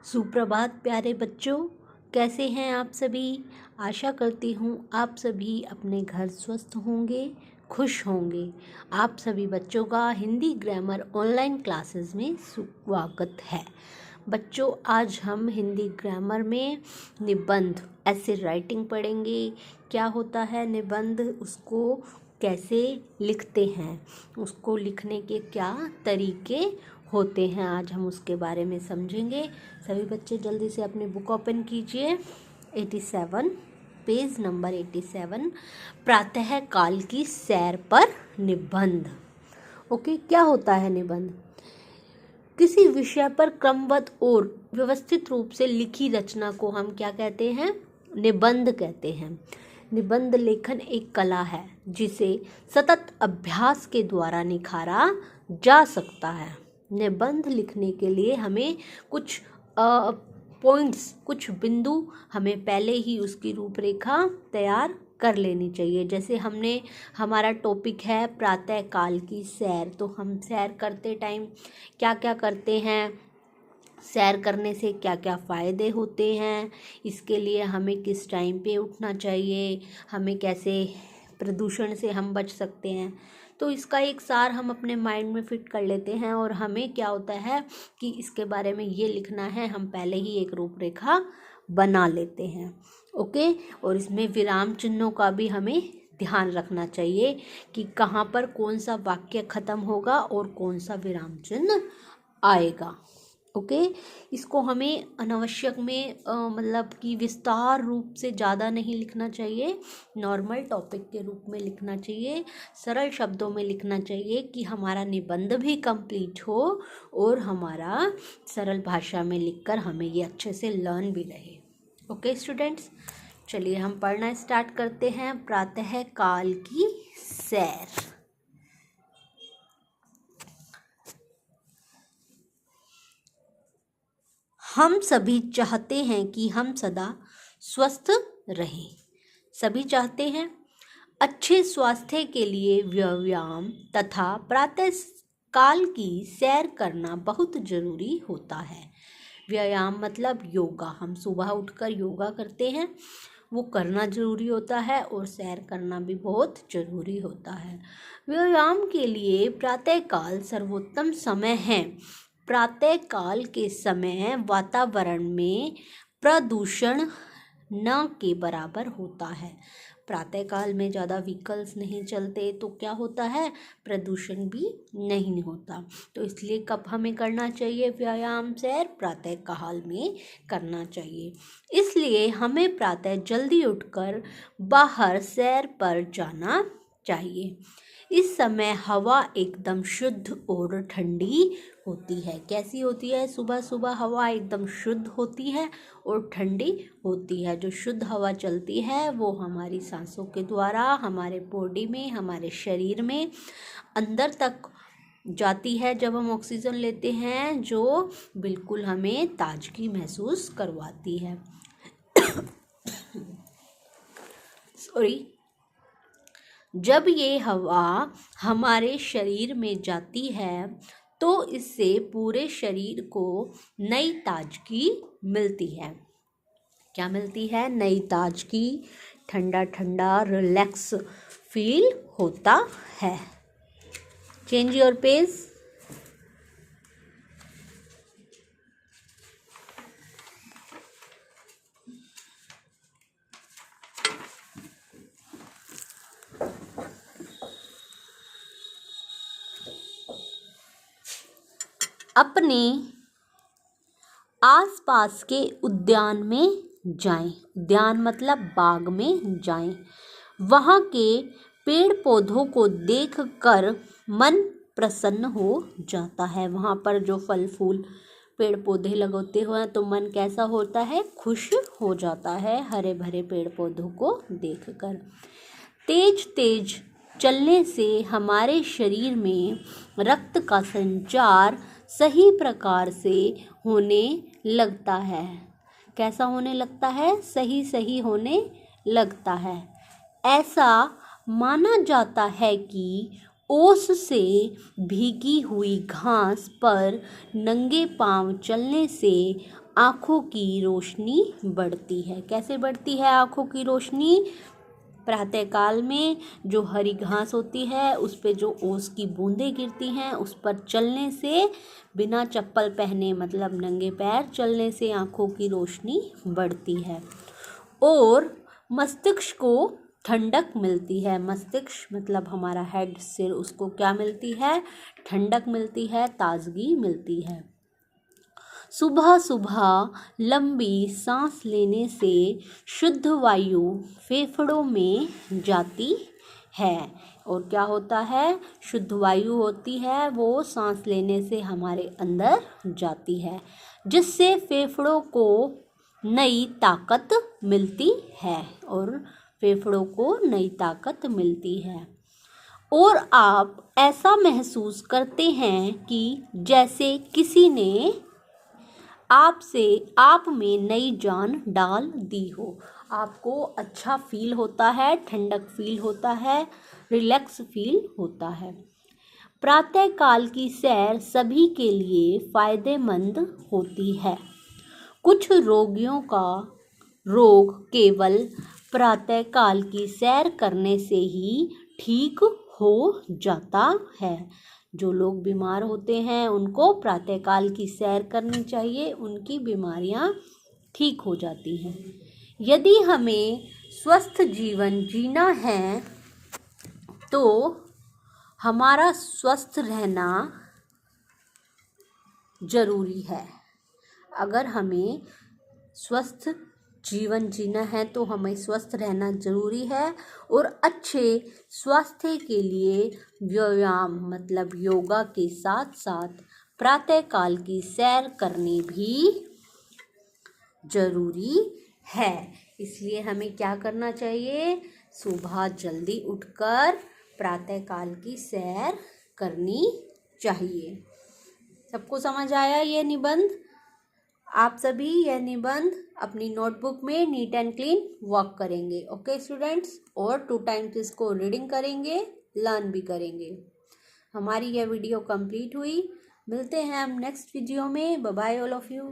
सुप्रभात प्यारे बच्चों, कैसे हैं आप सभी। आशा करती हूँ आप सभी अपने घर स्वस्थ होंगे, खुश होंगे। आप सभी बच्चों का हिंदी ग्रामर ऑनलाइन क्लासेस में स्वागत है। बच्चों, आज हम हिंदी ग्रामर में निबंध ऐसे राइटिंग पढ़ेंगे। क्या होता है निबंध, उसको कैसे लिखते हैं, उसको लिखने के क्या तरीके होते हैं, आज हम उसके बारे में समझेंगे। सभी बच्चे जल्दी से अपनी बुक ओपन कीजिए। 87 पेज नंबर 87, प्रातः काल की सैर पर निबंध। ओके, क्या होता है निबंध? किसी विषय पर क्रमबद्ध और व्यवस्थित रूप से लिखी रचना को हम क्या कहते हैं? निबंध कहते हैं। निबंध लेखन एक कला है जिसे सतत अभ्यास के द्वारा निखारा जा सकता है। निबंध लिखने के लिए हमें कुछ पॉइंट्स, कुछ बिंदु हमें पहले ही उसकी रूपरेखा तैयार कर लेनी चाहिए। जैसे हमारा टॉपिक है प्रातः काल की सैर, तो हम सैर करते टाइम क्या क्या करते हैं, सैर करने से क्या क्या फ़ायदे होते हैं, इसके लिए हमें किस टाइम पे उठना चाहिए, हमें कैसे प्रदूषण से हम बच सकते हैं। तो इसका एक सार हम अपने माइंड में फिट कर लेते हैं और हमें क्या होता है कि इसके बारे में ये लिखना है, हम पहले ही एक रूपरेखा बना लेते हैं। ओके, और इसमें विराम चिन्हों का भी हमें ध्यान रखना चाहिए कि कहाँ पर कौन सा वाक्य ख़त्म होगा और कौन सा विराम चिन्ह आएगा। ओके, इसको हमें अनावश्यक में मतलब कि विस्तार रूप से ज़्यादा नहीं लिखना चाहिए, नॉर्मल टॉपिक के रूप में लिखना चाहिए, सरल शब्दों में लिखना चाहिए कि हमारा निबंध भी कंप्लीट हो और हमारा सरल भाषा में लिखकर हमें ये अच्छे से लर्न भी रहे। ओके स्टूडेंट्स, चलिए हम पढ़ना स्टार्ट करते हैं। प्रातः काल की सैर। हम सभी चाहते हैं कि हम सदा स्वस्थ रहें। सभी चाहते हैं। अच्छे स्वास्थ्य के लिए व्यायाम तथा प्रातः काल की सैर करना बहुत जरूरी होता है। व्यायाम मतलब योगा, हम सुबह उठकर योगा करते हैं, वो करना जरूरी होता है और सैर करना भी बहुत जरूरी होता है। व्यायाम के लिए प्रातः काल सर्वोत्तम समय है। प्रातः काल के समय वातावरण में प्रदूषण न के बराबर होता है। प्रातः काल में ज़्यादा व्हीकल्स नहीं चलते, तो क्या होता है, प्रदूषण भी नहीं होता। तो इसलिए कब हमें करना चाहिए व्यायाम, सैर? प्रातः काल में करना चाहिए। इसलिए हमें प्रातः जल्दी उठकर बाहर सैर पर जाना चाहिए। इस समय हवा एकदम शुद्ध और ठंडी होती है। कैसी होती है? सुबह सुबह हवा एकदम शुद्ध होती है और ठंडी होती है। जो शुद्ध हवा चलती है वो हमारी सांसों के द्वारा हमारे बॉडी में, हमारे शरीर में अंदर तक जाती है। जब हम ऑक्सीजन लेते हैं, जो बिल्कुल हमें ताजगी महसूस करवाती है। सॉरी, जब ये हवा हमारे शरीर में जाती है तो इससे पूरे शरीर को नई ताजगी मिलती है। क्या मिलती है? नई ताजगी, ठंडा ठंडा रिलैक्स फील होता है। Change your page. अपने आसपास के उद्यान में जाएं। उद्यान मतलब बाग में जाएं। वहाँ के पेड़ पौधों को देखकर मन प्रसन्न हो जाता है। वहाँ पर जो फल फूल पेड़ पौधे लगते हुए तो मन कैसा होता है? खुश हो जाता है हरे भरे पेड़ पौधों को देखकर। तेज तेज चलने से हमारे शरीर में रक्त का संचार सही प्रकार से होने लगता है। कैसा होने लगता है? सही सही होने लगता है। ऐसा माना जाता है कि ओस से भीगी हुई घास पर नंगे पांव चलने से आँखों की रोशनी बढ़ती है। कैसे बढ़ती है आँखों की रोशनी? प्रातःकाल में जो हरी घास होती है उस पे जो ओस की बूंदें गिरती हैं, उस पर चलने से, बिना चप्पल पहने मतलब नंगे पैर चलने से आँखों की रोशनी बढ़ती है। और मस्तिष्क को ठंडक मिलती है। मस्तिष्क मतलब हमारा हेड, सिर, उसको क्या मिलती है? ठंडक मिलती है, ताजगी मिलती है। सुबह सुबह लंबी सांस लेने से शुद्ध वायु फेफड़ों में जाती है। और क्या होता है? शुद्ध वायु होती है, वो सांस लेने से हमारे अंदर जाती है, जिससे फेफड़ों को नई ताकत मिलती है। और फेफड़ों को नई ताकत मिलती है। और आप ऐसा महसूस करते हैं कि जैसे किसी ने आप में नई जान डाल दी हो। आपको अच्छा फील होता है, ठंडक फील होता है, रिलैक्स फील होता है। प्रातःकाल की सैर सभी के लिए फायदेमंद होती है। कुछ रोगियों का रोग केवल प्रातःकाल की सैर करने से ही ठीक हो जाता है। जो लोग बीमार होते हैं उनको प्रातःकाल की सैर करनी चाहिए, उनकी बीमारियां ठीक हो जाती हैं। यदि हमें स्वस्थ जीवन जीना है तो हमारा स्वस्थ रहना जरूरी है। अगर हमें स्वस्थ जीवन जीना है तो हमें स्वस्थ रहना जरूरी है। और अच्छे स्वास्थ्य के लिए व्यायाम मतलब योगा के साथ साथ प्रातःकाल की सैर करनी भी जरूरी है। इसलिए हमें क्या करना चाहिए? सुबह जल्दी उठकर प्रातःकाल की सैर करनी चाहिए। सबको समझ आया ये निबंध? आप सभी यह निबंध अपनी नोटबुक में नीट एंड क्लीन वर्क करेंगे। ओके स्टूडेंट्स, और 2 टाइम्स इसको रीडिंग करेंगे, लर्न भी करेंगे। हमारी यह वीडियो कंप्लीट हुई। मिलते हैं हम नेक्स्ट वीडियो में। Bye bye all of you.